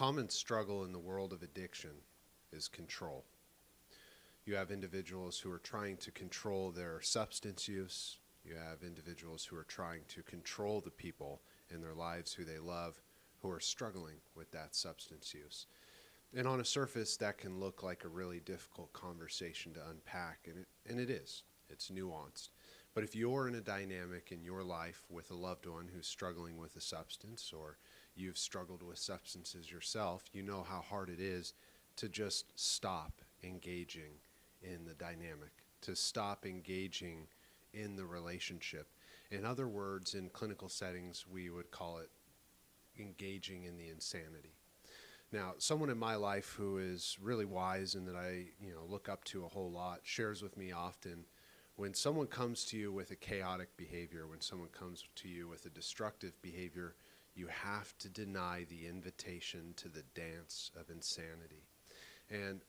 common struggle in the world of addiction is control. You have individuals who are trying to control their substance use. You have individuals who are trying to control the people in their lives who they love, who are struggling with that substance use. And on a surface, that can look like a really difficult conversation to unpack, and it is. It's nuanced. But if you're in a dynamic in your life with a loved one who's struggling with a substance, or you've struggled with substances yourself, you know how hard it is to just stop engaging in the dynamic, to stop engaging in the relationship. In other words, in clinical settings, we would call it engaging in the insanity. Now, someone in my life who is really wise and that I, look up to a whole lot, shares with me often, when someone comes to you with a chaotic behavior, when someone comes to you with a destructive behavior, you have to deny the invitation to the dance of insanity. And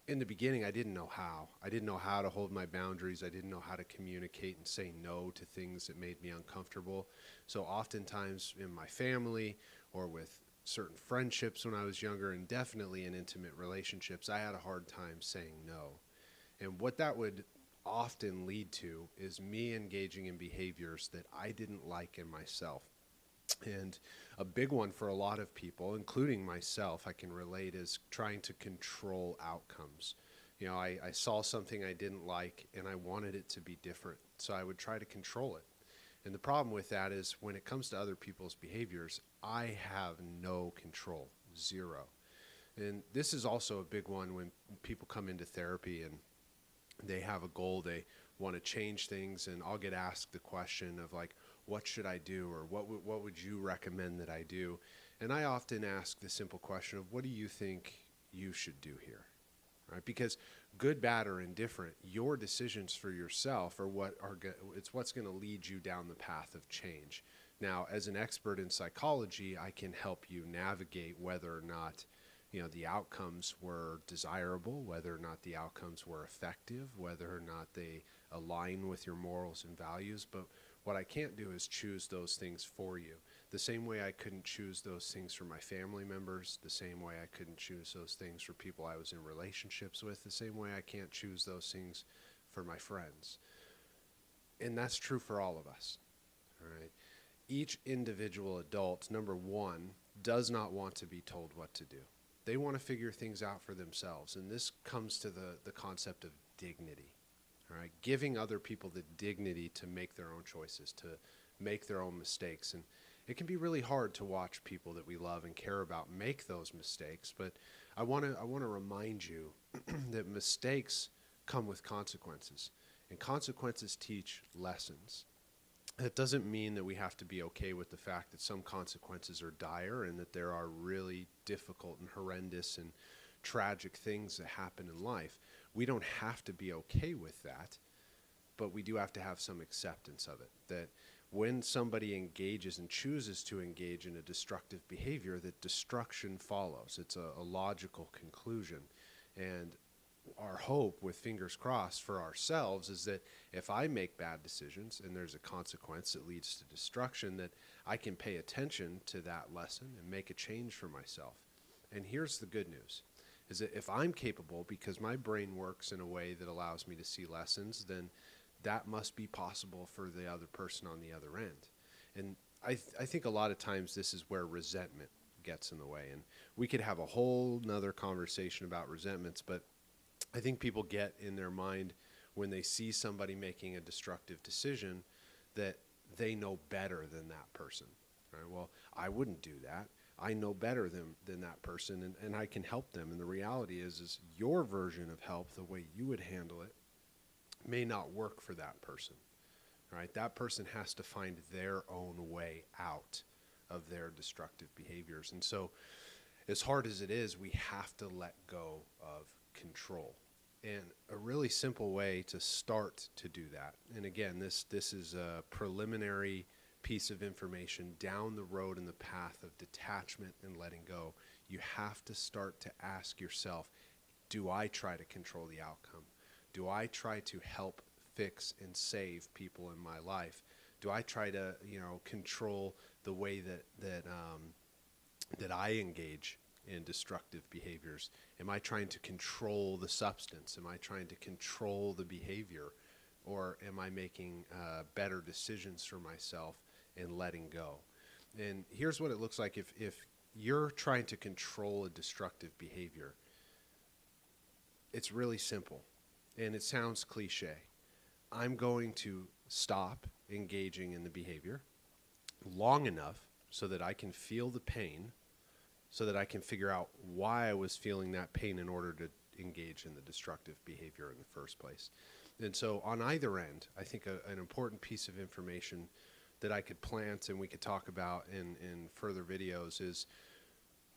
in the beginning, I didn't know how. I didn't know how to hold my boundaries. I didn't know how to communicate and say no to things that made me uncomfortable. So oftentimes in my family or with certain friendships when I was younger, and definitely in intimate relationships, I had a hard time saying no. And what that would often lead to is me engaging in behaviors that I didn't like in myself. And a big one for a lot of people, including myself, I can relate, is trying to control outcomes. I saw something I didn't like and I wanted it to be different, so I would try to control it. And the problem with that is when it comes to other people's behaviors, I have no control, zero. And this is also a big one when people come into therapy and they have a goal, they want to change things, and I'll get asked the question of like, what should I do, or what would you recommend that I do? And I often ask the simple question of, what do you think you should do here? Right? Because good, bad, or indifferent, your decisions for yourself are it's what's going to lead you down the path of change. Now, as an expert in psychology, I can help you navigate whether or not the outcomes were desirable, whether or not the outcomes were effective, whether or not they align with your morals and values. But what I can't do is choose those things for you. The same way I couldn't choose those things for my family members, the same way I couldn't choose those things for people I was in relationships with, the same way I can't choose those things for my friends. And that's true for all of us. All right. Each individual adult, number one, does not want to be told what to do. They want to figure things out for themselves. And this comes to the concept of dignity. All right, giving other people the dignity to make their own choices, to make their own mistakes. And it can be really hard to watch people that we love and care about make those mistakes. But I want to remind you that mistakes come with consequences, and consequences teach lessons. That doesn't mean that we have to be okay with the fact that some consequences are dire and that there are really difficult and horrendous and tragic things that happen in life. We don't have to be okay with that, but we do have to have some acceptance of it. That when somebody engages and chooses to engage in a destructive behavior, that destruction follows. It's a logical conclusion. And our hope, with fingers crossed for ourselves, is that if I make bad decisions and there's a consequence that leads to destruction, that I can pay attention to that lesson and make a change for myself. And here's the good news, is that if I'm capable, because my brain works in a way that allows me to see lessons, then that must be possible for the other person on the other end. And I think a lot of times this is where resentment gets in the way. And we could have a whole nother conversation about resentments, but I think people get in their mind when they see somebody making a destructive decision that they know better than that person. Right? Well, I wouldn't do that. I know better than that person, and I can help them. And the reality is your version of help, the way you would handle it, may not work for that person. Right? That person has to find their own way out of their destructive behaviors. And so, as hard as it is, we have to let go of control. And a really simple way to start to do that, and again, this is a preliminary piece of information down the road in the path of detachment and letting go. You have to start to ask yourself, do I try to control the outcome? Do I try to help fix and save people in my life? Do I try to, control the way that I engage in destructive behaviors? Am I trying to control the substance? Am I trying to control the behavior? Or am I making better decisions for myself and letting go? And here's what it looks like if you're trying to control a destructive behavior. It's really simple, and it sounds cliche. I'm going to stop engaging in the behavior long enough so that I can feel the pain, so that I can figure out why I was feeling that pain in order to engage in the destructive behavior in the first place. And so on either end, I think an important piece of information that I could plant and we could talk about in further videos is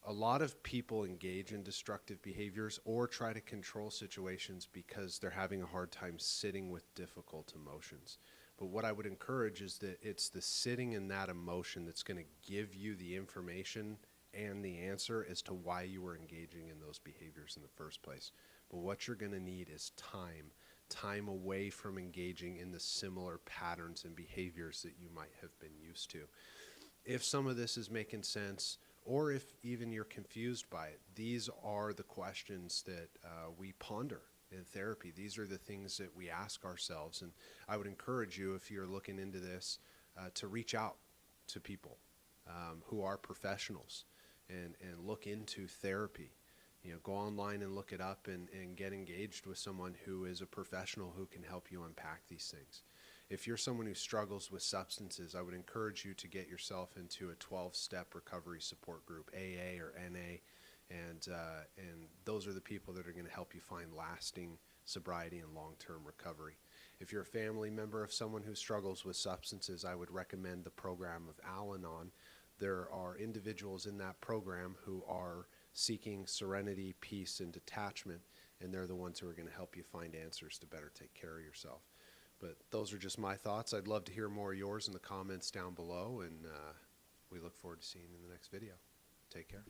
a lot of people engage in destructive behaviors or try to control situations because they're having a hard time sitting with difficult emotions. But what I would encourage is that it's the sitting in that emotion that's going to give you the information and the answer as to why you were engaging in those behaviors in the first place. But what you're going to need is time away from engaging in the similar patterns and behaviors that you might have been used to. If some of this is making sense, or if even you're confused by it, these are the questions that we ponder in therapy. These are the things that we ask ourselves. And I would encourage you, if you're looking into this, to reach out to people who are professionals and look into therapy. You know, go online and look it up and get engaged with someone who is a professional who can help you unpack these things. If you're someone who struggles with substances, I would encourage you to get yourself into a 12-step recovery support group, AA or NA, and those are the people that are going to help you find lasting sobriety and long-term recovery. If you're a family member of someone who struggles with substances, I would recommend the program of Al-Anon. There are individuals in that program who are seeking serenity, peace, and detachment, and they're the ones who are going to help you find answers to better take care of yourself. But those are just my thoughts. I'd love to hear more of yours in the comments down below, and we look forward to seeing you in the next video. Take care.